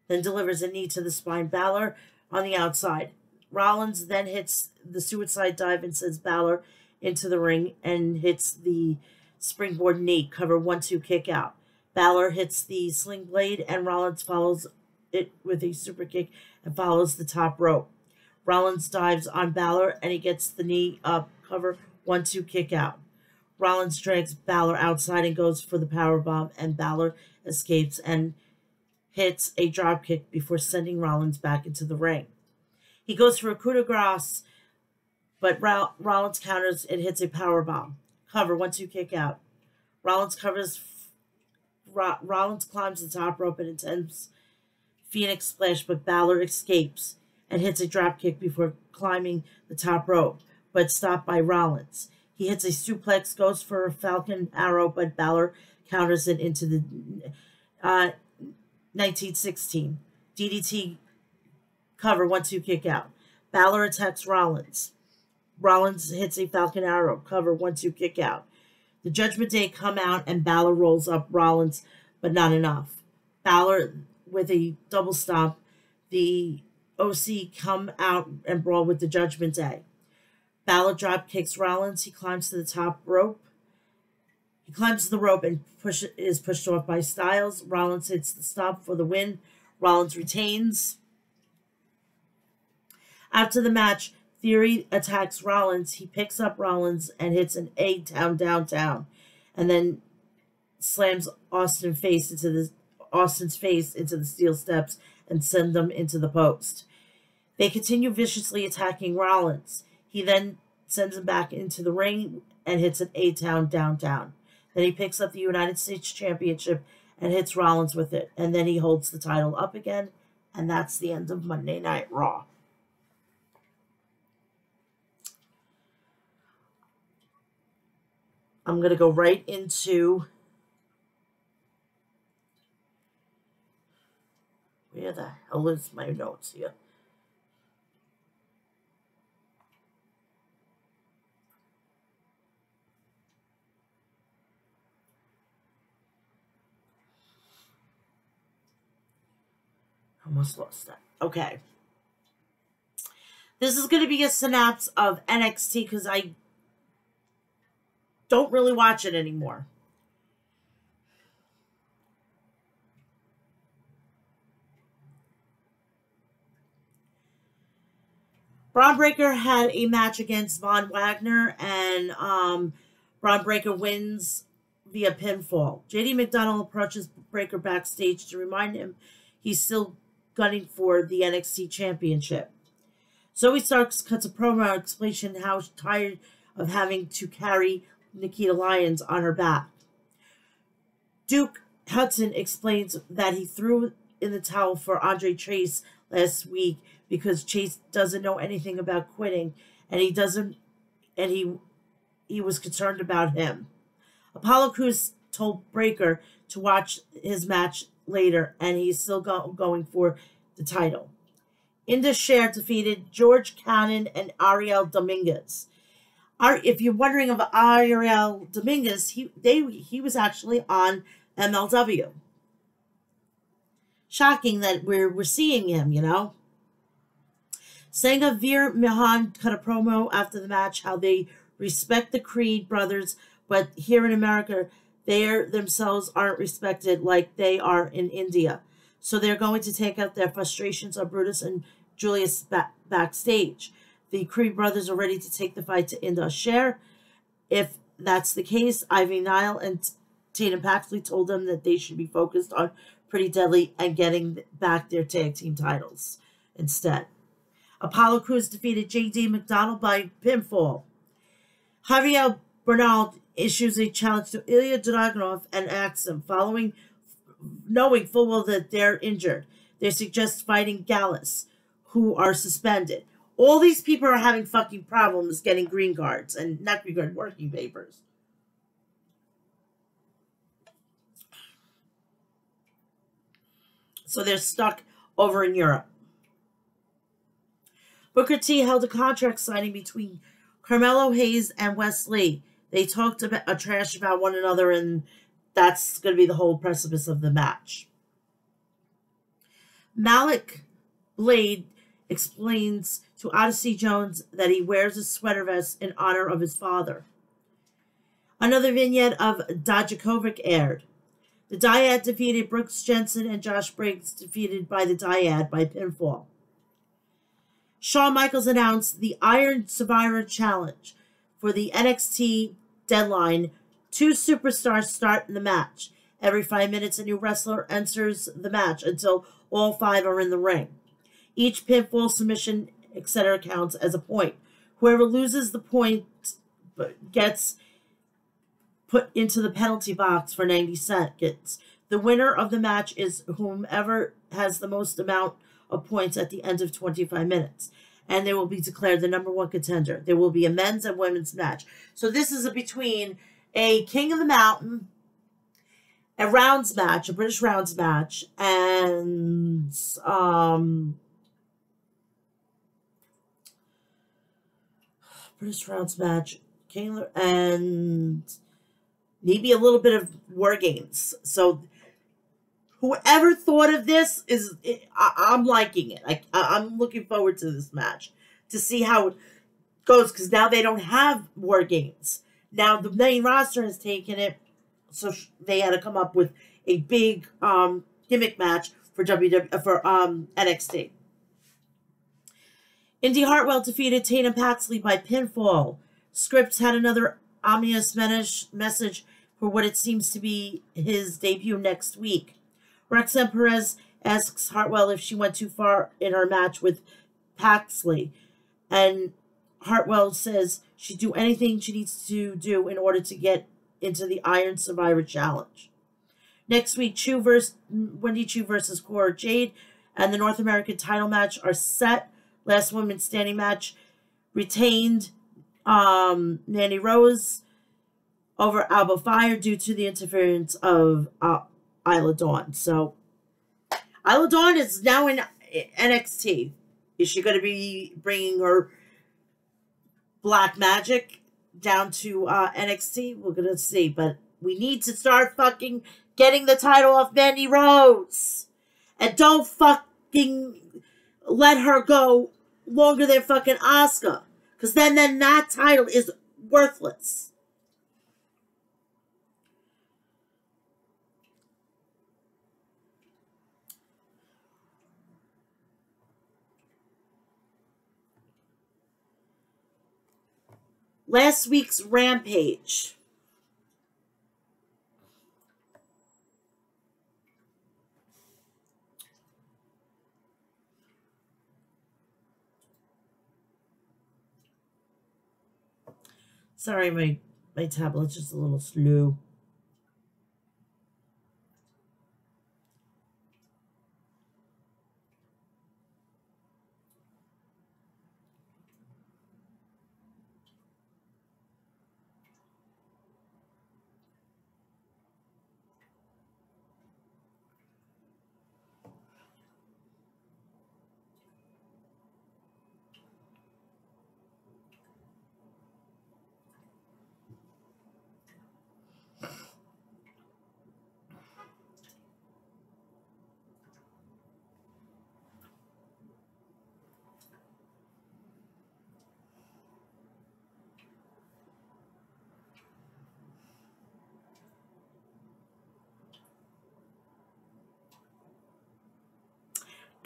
Speaker 1: Then delivers a knee to the spine. Balor on the outside. Rollins then hits the suicide dive and sends Balor into the ring and hits the springboard knee. Cover, 1-2 kick out. Balor hits the sling blade and Rollins follows it with a super kick and follows the top rope. Rollins dives on Balor and he gets the knee up. Cover, 1-2 kick out. Rollins drags Balor outside and goes for the powerbomb, and Balor escapes and hits a dropkick before sending Rollins back into the ring. He goes for a coup de grace, but Rollins counters and hits a powerbomb. Cover, 1-2 kick out. Rollins climbs the top rope and intends Phoenix Splash, but Balor escapes and hits a dropkick before climbing the top rope, but stopped by Rollins. He hits a suplex, goes for a Falcon Arrow, but Balor counters it into the 1916. DDT, cover, 1-2 kick out. Balor attacks Rollins. Rollins hits a Falcon Arrow, cover, 1-2 kick out. The Judgment Day come out and Balor rolls up Rollins, but not enough. Balor with a double stomp. The OC come out and brawl with the Judgment Day. Balor drop kicks Rollins. He climbs to the top rope. He climbs the rope and is pushed off by Styles. Rollins hits the stomp for the win. Rollins retains. After the match, Theory attacks Rollins. He picks up Rollins and hits an A-Town downtown, and then slams Austin's face into the steel steps and sends them into the post. They continue viciously attacking Rollins. He then sends him back into the ring and hits an A-Town downtown. Then he picks up the United States Championship and hits Rollins with it. And then he holds the title up again. And that's the end of Monday Night Raw. I'm going to go right into... Where the hell is my notes here? Almost lost that. Okay. This is going to be a synapse of NXT because I don't really watch it anymore. Braun Breaker had a match against Von Wagner, and Braun Breaker wins via pinfall. JD McDonald approaches Breaker backstage to remind him he's still gunning for the NXT Championship. Zoe Starks cuts a promo explaining how tired of having to carry Nikita Lyons on her back. Duke Hudson explains that he threw in the towel for Andre Chase last week because Chase doesn't know anything about quitting, and he was concerned about him. Apollo Crews told Breakker to watch his match later, and he's still going for the title. Indus Sher defeated George Cannon and Ariel Dominguez. If you're wondering of Ariel Dominguez, he was actually on MLW. Shocking that we're seeing him, you know. Sangha Veer Mahan cut a promo after the match how they respect the Creed brothers, but here in America, they themselves aren't respected like they are in India. So they're going to take out their frustrations on Brutus and Julius backstage. The Creed brothers are ready to take the fight to Indus Sher. If that's the case, Ivy Nile and Tatum Paxley told them that they should be focused on Pretty Deadly and getting back their tag team titles instead. Apollo Crews defeated J.D. McDonald by pinfall. Javier Bernal issues a challenge to Ilya Dragunov and Axum, knowing full well that they're injured. They suggest fighting Gallus, who are suspended. All these people are having fucking problems getting green cards and not green card working papers. So they're stuck over in Europe. Booker T held a contract signing between Carmelo Hayes and Wes Lee. They talked about trash about one another, and that's going to be the whole precipice of the match. Malik Blade explains to Odyssey Jones that he wears a sweater vest in honor of his father. Another vignette of Dijakovic aired. The Dyad defeated Brooks Jensen, and Josh Briggs defeated by the Dyad by pinfall. Shawn Michaels announced the Iron Survivor Challenge for the NXT deadline. 2 superstars start in the match. Every 5 minutes, a new wrestler enters the match until all 5 are in the ring. Each pinfall, submission, etc. counts as a point. Whoever loses the point gets put into the penalty box for 90 seconds. The winner of the match is whomever has the most amount of points at the end of 25 minutes. And they will be declared the number 1 contender. There will be a men's and women's match. So this is between a King of the Mountain, a rounds match, a British rounds match, and British rounds match, King, and maybe a little bit of War Games. So whoever thought of this I'm liking it. I'm looking forward to this match to see how it goes, because now they don't have War Games. Now the main roster has taken it, so they had to come up with a big gimmick match for NXT. Indy Hartwell defeated Tatum Paxley by pinfall. Scripps had another ominous message for what it seems to be his debut next week. Roxanne Perez asks Hartwell if she went too far in her match with Paxley, and Hartwell says she'd do anything she needs to do in order to get into the Iron Survivor Challenge. Next week, Wendy Chu versus Cora Jade and the North American title match are set. Last women's standing match retained Nanny Rose over Alba Fire due to the interference of Isla Dawn. So Isla Dawn is now in NXT. Is she going to be bringing her black magic down to NXT? We're going to see. But we need to start fucking getting the title off Mandy Rose. And don't fucking let her go longer than fucking Asuka. Because then that title is worthless. Last week's Rampage. Sorry, my tablet's just a little slow.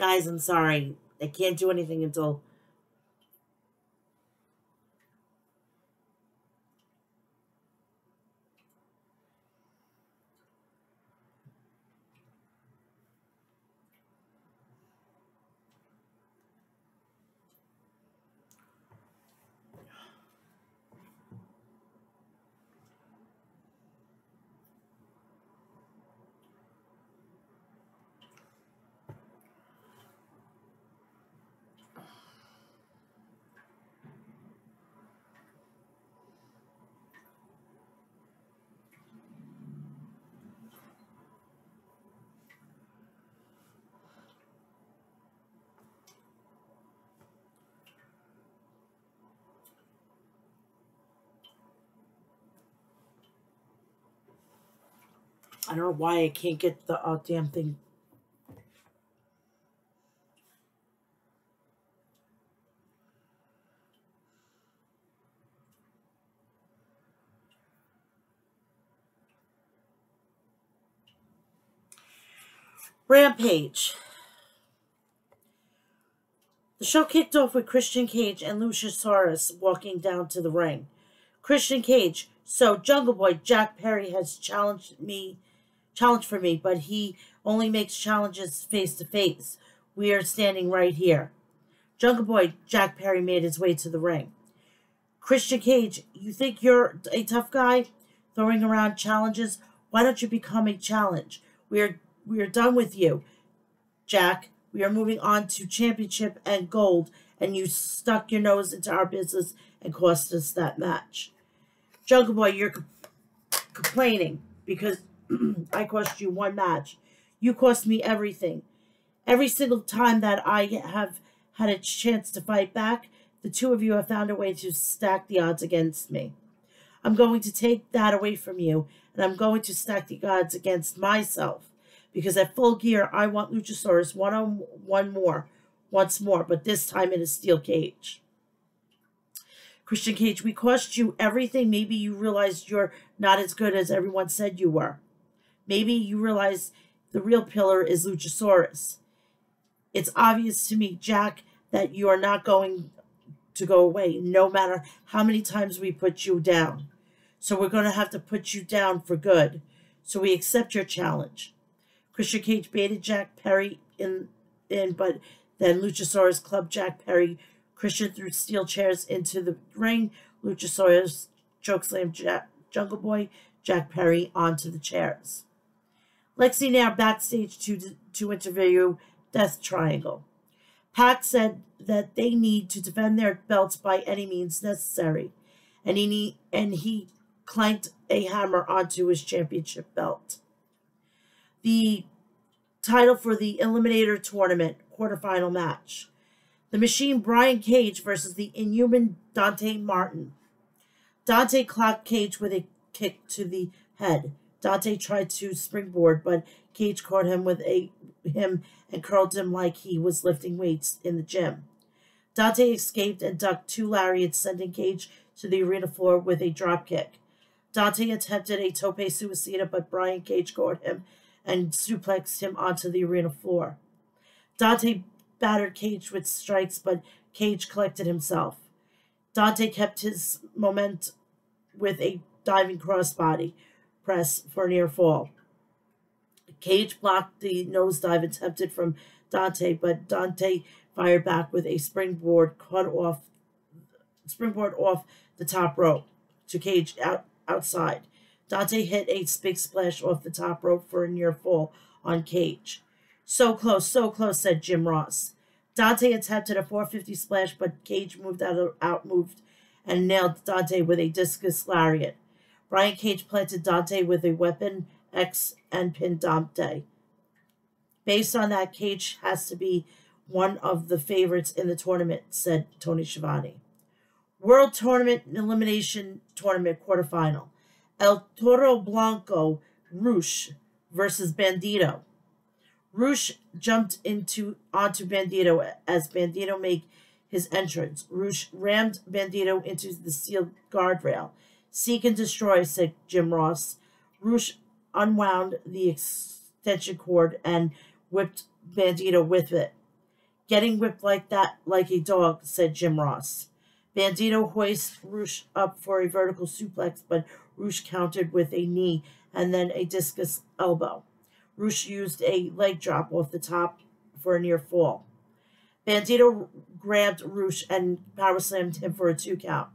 Speaker 1: Guys, I'm sorry. I can't do anything until... I don't know why I can't get the damn thing. Rampage. The show kicked off with Christian Cage and Luchasaurus walking down to the ring. Christian Cage, so Jungle Boy Jack Perry has challenged for me, but he only makes challenges face to face. We are standing right here. Jungle Boy Jack Perry made his way to the ring. Christian Cage, you think you're a tough guy? Throwing around challenges? Why don't you become a challenge? We are done with you, Jack. We are moving on to championship and gold, and you stuck your nose into our business and cost us that match. Jungle Boy, you're complaining because I cost you one match. You cost me everything. Every single time that I have had a chance to fight back, the two of you have found a way to stack the odds against me. I'm going to take that away from you, and I'm going to stack the odds against myself. Because at Full Gear, I want Luchasaurus once more, but this time in a steel cage. Christian Cage, we cost you everything. Maybe you realized you're not as good as everyone said you were. Maybe you realize the real pillar is Luchasaurus. It's obvious to me, Jack, that you are not going to go away, no matter how many times we put you down. So we're going to have to put you down for good. So we accept your challenge. Christian Cage baited Jack Perry in, but then Luchasaurus clubbed Jack Perry. Christian threw steel chairs into the ring. Luchasaurus chokeslammed Jungle Boy Jack Perry onto the chairs. Lexi now backstage to interview Death Triangle. Pac said that they need to defend their belts by any means necessary, and he clanked a hammer onto his championship belt. The title for the Eliminator Tournament quarterfinal match. The Machine Brian Cage versus the Inhuman Dante Martin. Dante clocked Cage with a kick to the head. Dante tried to springboard, but Cage caught him and curled him like he was lifting weights in the gym. Dante escaped and ducked two lariats, sending Cage to the arena floor with a dropkick. Dante attempted a tope suicida, but Brian Cage caught him and suplexed him onto the arena floor. Dante battered Cage with strikes, but Cage collected himself. Dante kept his momentum with a diving crossbody press for a near fall. Cage blocked the nosedive attempted from Dante, but Dante fired back with a springboard off the top rope to Cage outside. Dante hit a big splash off the top rope for a near fall on Cage. So close, said Jim Ross. Dante attempted a 450 splash, but Cage outmoved and nailed Dante with a discus lariat. Brian Cage planted Dante with a weapon X and pinned Dante. Based on that, Cage has to be one of the favorites in the tournament, said Tony Schiavone. World Tournament Elimination Tournament quarterfinal. El Toro Blanco Rush versus Bandito. Rush jumped onto Bandito as Bandito made his entrance. Rush rammed Bandito into the steel guardrail. Seek and destroy, said Jim Ross. Rush unwound the extension cord and whipped Bandito with it. Getting whipped like that, like a dog, said Jim Ross. Bandito hoists Roosh up for a vertical suplex, but Roosh countered with a knee and then a discus elbow. Roosh used a leg drop off the top for a near fall. Bandito grabbed Roosh and power slammed him for a 2 count.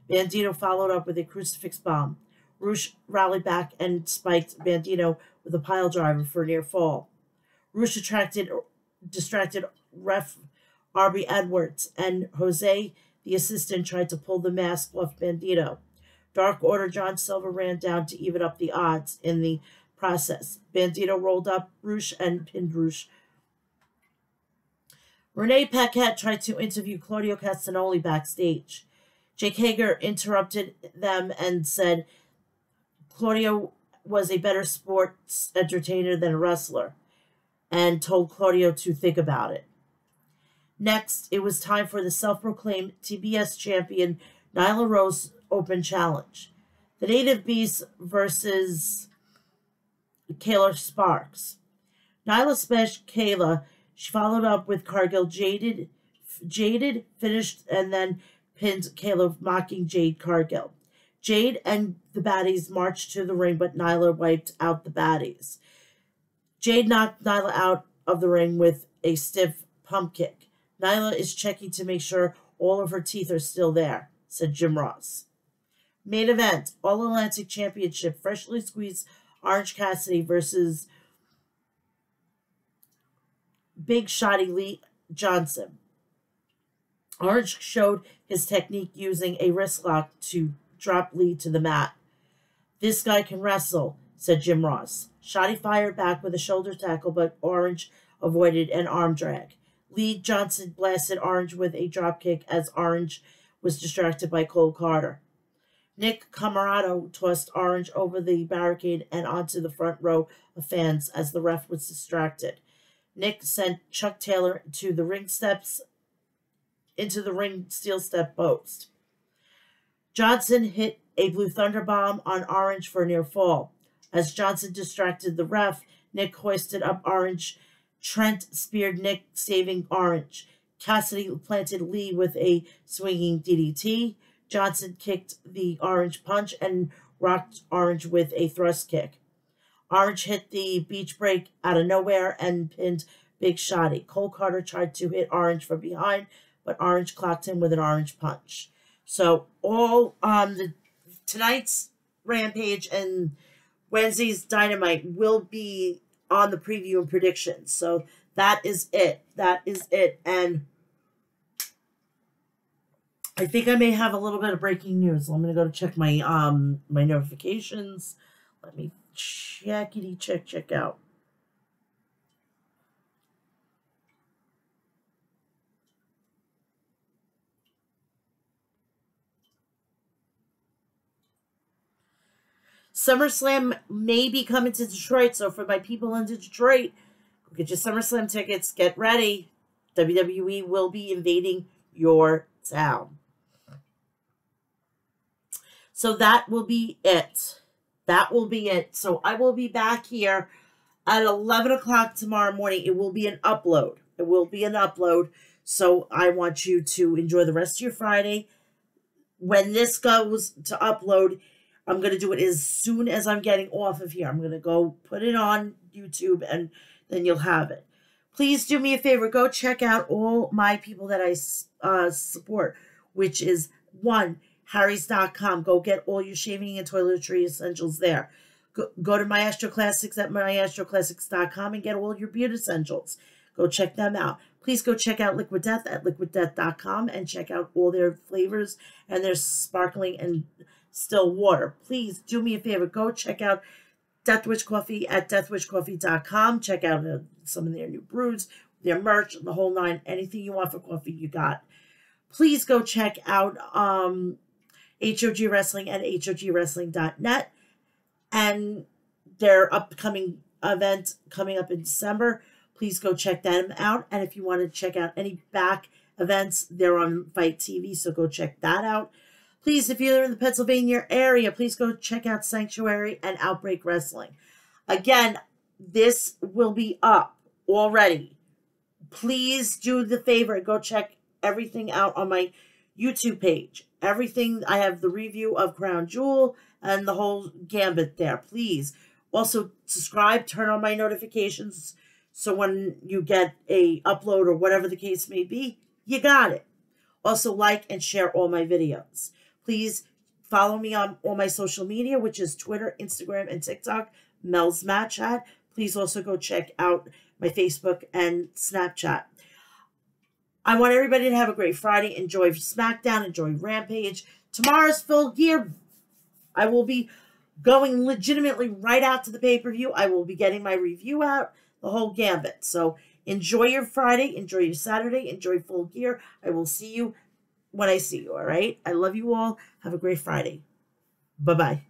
Speaker 1: Bandito followed up with a crucifix bomb. Roosh rallied back and spiked Bandito with a pile driver for a near fall. Roosh distracted ref Arby Edwards, and Jose, the assistant, tried to pull the mask off Bandito. Dark Order John Silver ran down to even up the odds in the process. Bandito rolled up Roosh and pinned Roosh. Renee Paquette tried to interview Claudio Castagnoli backstage. Jake Hager interrupted them and said Claudio was a better sports entertainer than a wrestler, and told Claudio to think about it. Next, it was time for the self-proclaimed TBS champion Nyla Rose Open Challenge. The Native Beast versus Kayla Sparks. Nyla smashed Kayla. She followed up with Cargill Jaded, finished, and then pinned Kayla, mocking Jade Cargill. Jade and the baddies marched to the ring, but Nyla wiped out the baddies. Jade knocked Nyla out of the ring with a stiff pump kick. Nyla is checking to make sure all of her teeth are still there, said Jim Ross. Main event, All-Atlantic Championship, freshly squeezed Orange Cassidy versus Big Shotty Lee Johnson. Orange showed his technique using a wrist lock to drop Lee to the mat. This guy can wrestle, said Jim Ross. Shotty fired back with a shoulder tackle, but Orange avoided an arm drag. Lee Johnson blasted Orange with a dropkick as Orange was distracted by Cole Carter. Nick Camarado tossed Orange over the barricade and onto the front row of fans as the ref was distracted. Nick sent Chuck Taylor to the ring steps into the ring steel step post. Johnson hit a Blue Thunder bomb on Orange for a near fall. As Johnson distracted the ref, Nick hoisted up Orange. Trent speared Nick, saving Orange. Cassidy planted Lee with a swinging DDT. Johnson kicked the Orange punch and rocked Orange with a thrust kick. Orange hit the beach break out of nowhere and pinned Big Shotty. Cole Carter tried to hit Orange from behind, but Orange clocked him with an Orange punch. So all tonight's Rampage and Wednesday's Dynamite will be on the preview and predictions. So that is it. That is it. And I think I may have a little bit of breaking news. I'm going to go to check my my notifications. Let me check out. SummerSlam may be coming to Detroit, so for my people in Detroit, go get your SummerSlam tickets. Get ready. WWE will be invading your town. So that will be it. That will be it. So I will be back here at 11 o'clock tomorrow morning. It will be an upload. It will be an upload. So I want you to enjoy the rest of your Friday. When this goes to upload, I'm going to do it as soon as I'm getting off of here. I'm going to go put it on YouTube, and then you'll have it. Please do me a favor. Go check out all my people that I support, which is 1, Harrys.com. Go get all your shaving and toiletry essentials there. Go to Maestro Classics at maestroclassics.com and get all your beard essentials. Go check them out. Please go check out Liquid Death at liquiddeath.com and check out all their flavors and their sparkling and still water. Please do me a favor. Go check out Deathwish Coffee at deathwishcoffee.com. Check out some of their new brews, their merch, the whole nine. Anything you want for coffee, you got. Please go check out HOG Wrestling at hogwrestling.net and their upcoming event coming up in December. Please go check them out. And if you want to check out any back events, they're on Fight TV, so go check that out. Please, if you're in the Pennsylvania area, please go check out Sanctuary and Outbreak Wrestling. Again, this will be up already Please do the favor and go check everything out on my YouTube page. Everything, I have the review of Crown Jewel and the whole gambit there. Please. Also, subscribe, turn on my notifications, so when you get a upload or whatever the case may be, you got it. Also, like and share all my videos. Please follow me on all my social media, which is Twitter, Instagram, and TikTok, Mel's Mat Chat. Please also go check out my Facebook and Snapchat. I want everybody to have a great Friday. Enjoy SmackDown. Enjoy Rampage. Tomorrow's Full Gear. I will be going legitimately right out to the pay-per-view. I will be getting my review out, the whole gambit. So enjoy your Friday. Enjoy your Saturday. Enjoy Full Gear. I will see you when I see you, all right? I love you all. Have a great Friday. Bye-bye.